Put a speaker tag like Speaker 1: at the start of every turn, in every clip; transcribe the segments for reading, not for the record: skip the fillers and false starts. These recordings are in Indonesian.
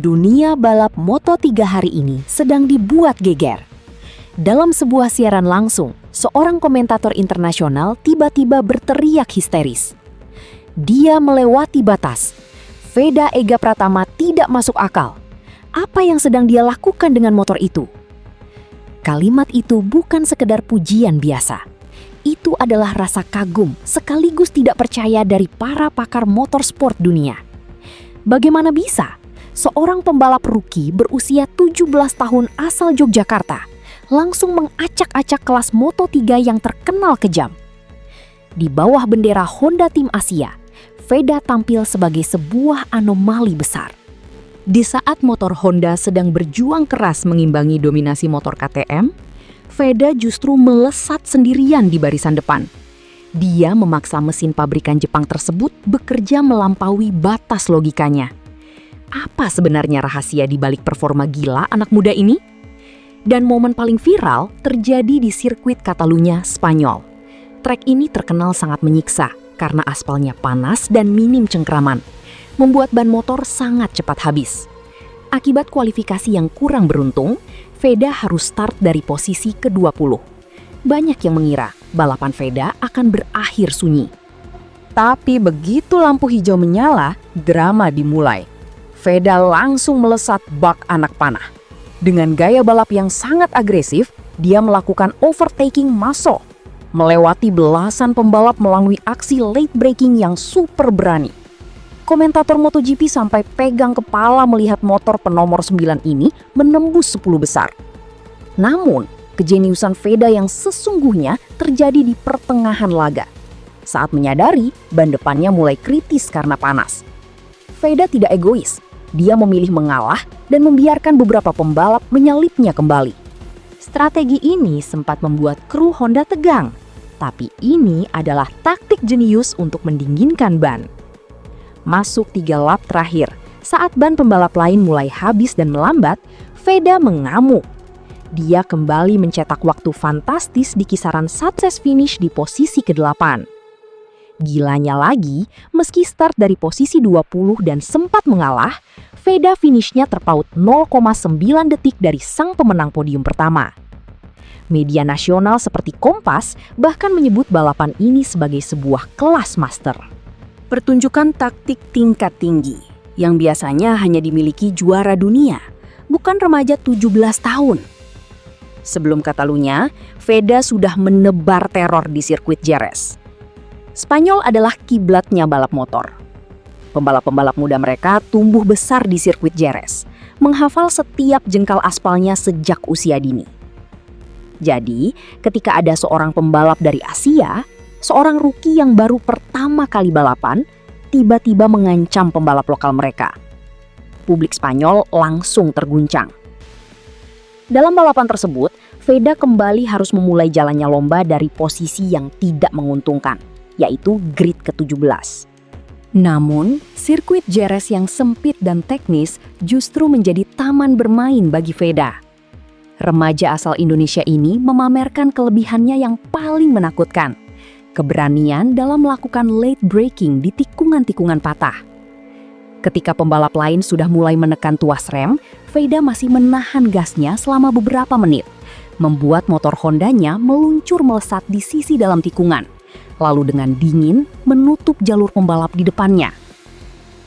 Speaker 1: Dunia balap Moto3 hari ini sedang dibuat geger. Dalam sebuah siaran langsung, seorang komentator internasional tiba-tiba berteriak histeris. Dia melewati batas. Veda Ega Pratama tidak masuk akal. Apa yang sedang dia lakukan dengan motor itu? Kalimat itu bukan sekedar pujian biasa. Itu adalah rasa kagum sekaligus tidak percaya dari para pakar motorsport dunia. Bagaimana bisa seorang pembalap rookie berusia 17 tahun asal Yogyakarta langsung mengacak-acak kelas Moto3 yang terkenal kejam? Di bawah bendera Honda Tim Asia, Veda tampil sebagai sebuah anomali besar. Di saat motor Honda sedang berjuang keras mengimbangi dominasi motor KTM, Veda justru melesat sendirian di barisan depan. Dia memaksa mesin pabrikan Jepang tersebut bekerja melampaui batas logikanya. Apa sebenarnya rahasia di balik performa gila anak muda ini? Dan momen paling viral terjadi di sirkuit Catalunya, Spanyol. Trek ini terkenal sangat menyiksa karena aspalnya panas dan minim cengkraman, membuat ban motor sangat cepat habis. Akibat kualifikasi yang kurang beruntung, Veda harus start dari posisi ke-20. Banyak yang mengira balapan Veda akan berakhir sunyi. Tapi begitu lampu hijau menyala, drama dimulai. Veda langsung melesat bak anak panah. Dengan gaya balap yang sangat agresif, dia melakukan overtaking massal, melewati belasan pembalap melalui aksi late braking yang super berani. Komentator MotoGP sampai pegang kepala melihat motor penomor 9 ini menembus 10 besar. Namun, kejeniusan Veda yang sesungguhnya terjadi di pertengahan laga. Saat menyadari, ban depannya mulai kritis karena panas. Veda tidak egois. Dia memilih mengalah dan membiarkan beberapa pembalap menyalipnya kembali. Strategi ini sempat membuat kru Honda tegang, tapi ini adalah taktik jenius untuk mendinginkan ban. Masuk 3 lap terakhir, saat ban pembalap lain mulai habis dan melambat, Veda mengamuk. Dia kembali mencetak waktu fantastis di kisaran sukses finish di posisi ke-8. Gilanya lagi, meski start dari posisi 20 dan sempat mengalah, Veda finishnya terpaut 0,9 detik dari sang pemenang podium pertama. Media nasional seperti Kompas bahkan menyebut balapan ini sebagai sebuah kelas master. Pertunjukan taktik tingkat tinggi yang biasanya hanya dimiliki juara dunia, bukan remaja 17 tahun. Sebelum Catalunya, Veda sudah menebar teror di sirkuit Jerez. Spanyol adalah kiblatnya balap motor. Pembalap-pembalap muda mereka tumbuh besar di sirkuit Jerez, menghafal setiap jengkal aspalnya sejak usia dini. Jadi, ketika ada seorang pembalap dari Asia, seorang rookie yang baru pertama kali balapan, tiba-tiba mengancam pembalap lokal mereka. Publik Spanyol langsung terguncang. Dalam balapan tersebut, Veda kembali harus memulai jalannya lomba dari posisi yang tidak menguntungkan, yaitu grid ke-17. Namun, sirkuit Jerez yang sempit dan teknis justru menjadi taman bermain bagi Veda. Remaja asal Indonesia ini memamerkan kelebihannya yang paling menakutkan, keberanian dalam melakukan late braking di tikungan-tikungan patah. Ketika pembalap lain sudah mulai menekan tuas rem, Veda masih menahan gasnya selama beberapa menit, membuat motor Hondanya meluncur melesat di sisi dalam tikungan, lalu dengan dingin menutup jalur pembalap di depannya.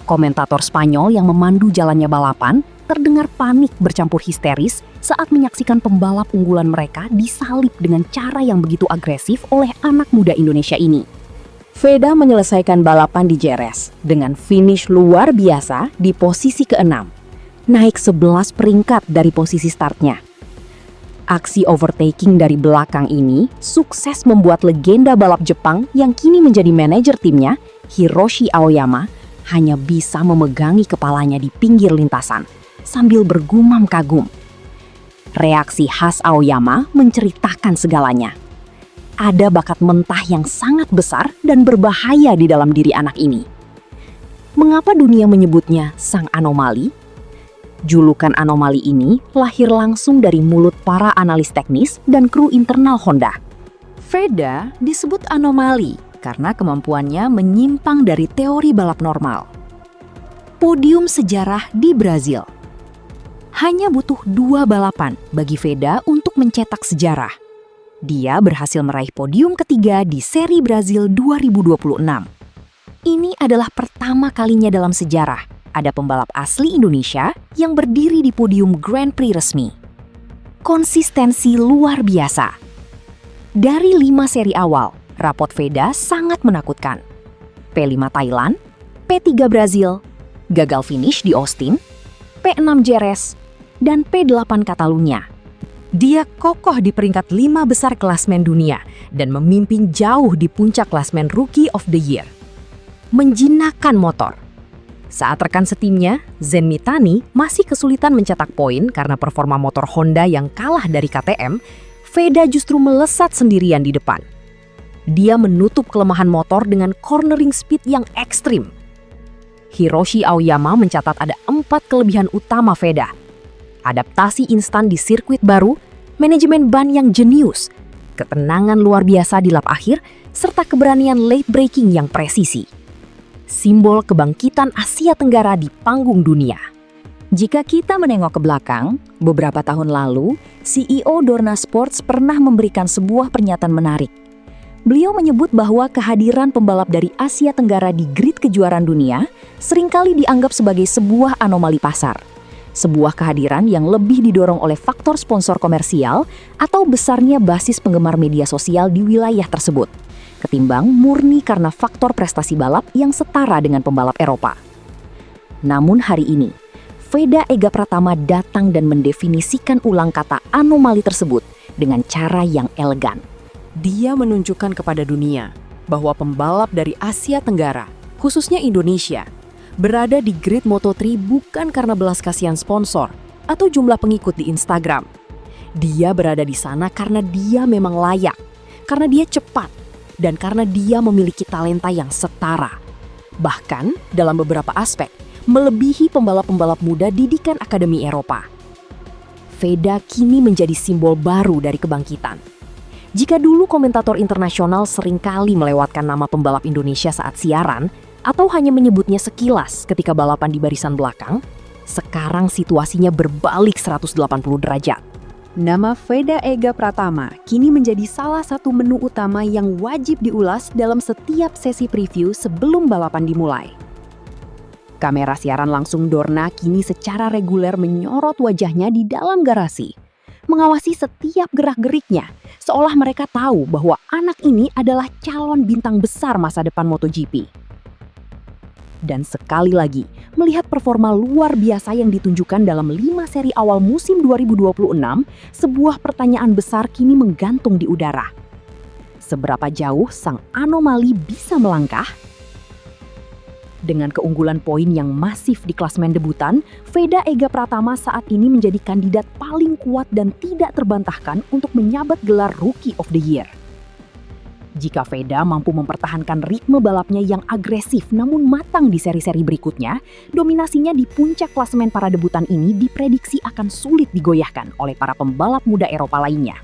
Speaker 1: Komentator Spanyol yang memandu jalannya balapan terdengar panik bercampur histeris saat menyaksikan pembalap unggulan mereka disalip dengan cara yang begitu agresif oleh anak muda Indonesia ini. Veda menyelesaikan balapan di Jerez dengan finish luar biasa di posisi ke-6, naik 11 peringkat dari posisi startnya. Aksi overtaking dari belakang ini sukses membuat legenda balap Jepang yang kini menjadi manajer timnya, Hiroshi Aoyama, hanya bisa memegangi kepalanya di pinggir lintasan sambil bergumam kagum. Reaksi khas Aoyama menceritakan segalanya. Ada bakat mentah yang sangat besar dan berbahaya di dalam diri anak ini. Mengapa dunia menyebutnya sang anomali? Julukan anomali ini lahir langsung dari mulut para analis teknis dan kru internal Honda. Veda disebut anomali karena kemampuannya menyimpang dari teori balap normal. Podium sejarah di Brazil, Hanya butuh 2 balapan bagi Veda untuk mencetak sejarah. Dia berhasil meraih podium ketiga di Seri Brazil 2026. Ini adalah pertama kalinya dalam sejarah ada pembalap asli Indonesia yang berdiri di podium Grand Prix resmi. Konsistensi luar biasa. Dari 5 seri awal, rapot Veda sangat menakutkan. P5 Thailand, P3 Brazil, gagal finish di Austin, P6 Jerez, dan P8 Catalunya. Dia kokoh di peringkat 5 besar klasmen dunia dan memimpin jauh di puncak klasmen Rookie of the Year. Menjinakkan motor. Saat rekan setimnya, Zen Mitani masih kesulitan mencetak poin karena performa motor Honda yang kalah dari KTM, Veda justru melesat sendirian di depan. Dia menutup kelemahan motor dengan cornering speed yang ekstrim. Hiroshi Aoyama mencatat ada 4 kelebihan utama Veda. Adaptasi instan di sirkuit baru, manajemen ban yang jenius, ketenangan luar biasa di lap akhir, serta keberanian late braking yang presisi. Simbol kebangkitan Asia Tenggara di panggung dunia. Jika kita menengok ke belakang, beberapa tahun lalu, CEO Dorna Sports pernah memberikan sebuah pernyataan menarik. Beliau menyebut bahwa kehadiran pembalap dari Asia Tenggara di grid kejuaraan dunia seringkali dianggap sebagai sebuah anomali pasar. Sebuah kehadiran yang lebih didorong oleh faktor sponsor komersial atau besarnya basis penggemar media sosial di wilayah tersebut, ketimbang murni karena faktor prestasi balap yang setara dengan pembalap Eropa. Namun hari ini, Veda Ega Pratama datang dan mendefinisikan ulang kata anomali tersebut dengan cara yang elegan. Dia menunjukkan kepada dunia bahwa pembalap dari Asia Tenggara, khususnya Indonesia, berada di grid Moto3 bukan karena belas kasihan sponsor atau jumlah pengikut di Instagram. Dia berada di sana karena dia memang layak, karena dia cepat, dan karena dia memiliki talenta yang setara. Bahkan dalam beberapa aspek, melebihi pembalap-pembalap muda didikan Akademi Eropa. Veda kini menjadi simbol baru dari kebangkitan. Jika dulu komentator internasional seringkali melewatkan nama pembalap Indonesia saat siaran, atau hanya menyebutnya sekilas ketika balapan di barisan belakang, sekarang situasinya berbalik 180 derajat. Nama Veda Ega Pratama kini menjadi salah satu menu utama yang wajib diulas dalam setiap sesi preview sebelum balapan dimulai. Kamera siaran langsung Dorna kini secara reguler menyorot wajahnya di dalam garasi, mengawasi setiap gerak-geriknya, seolah mereka tahu bahwa anak ini adalah calon bintang besar masa depan MotoGP. Dan sekali lagi, melihat performa luar biasa yang ditunjukkan dalam 5 seri awal musim 2026, sebuah pertanyaan besar kini menggantung di udara. Seberapa jauh sang anomali bisa melangkah? Dengan keunggulan poin yang masif di klasmen debutan, Veda Ega Pratama saat ini menjadi kandidat paling kuat dan tidak terbantahkan untuk menyabet gelar Rookie of the Year. Jika Veda mampu mempertahankan ritme balapnya yang agresif namun matang di seri-seri berikutnya, dominasinya di puncak klasemen para debutan ini diprediksi akan sulit digoyahkan oleh para pembalap muda Eropa lainnya.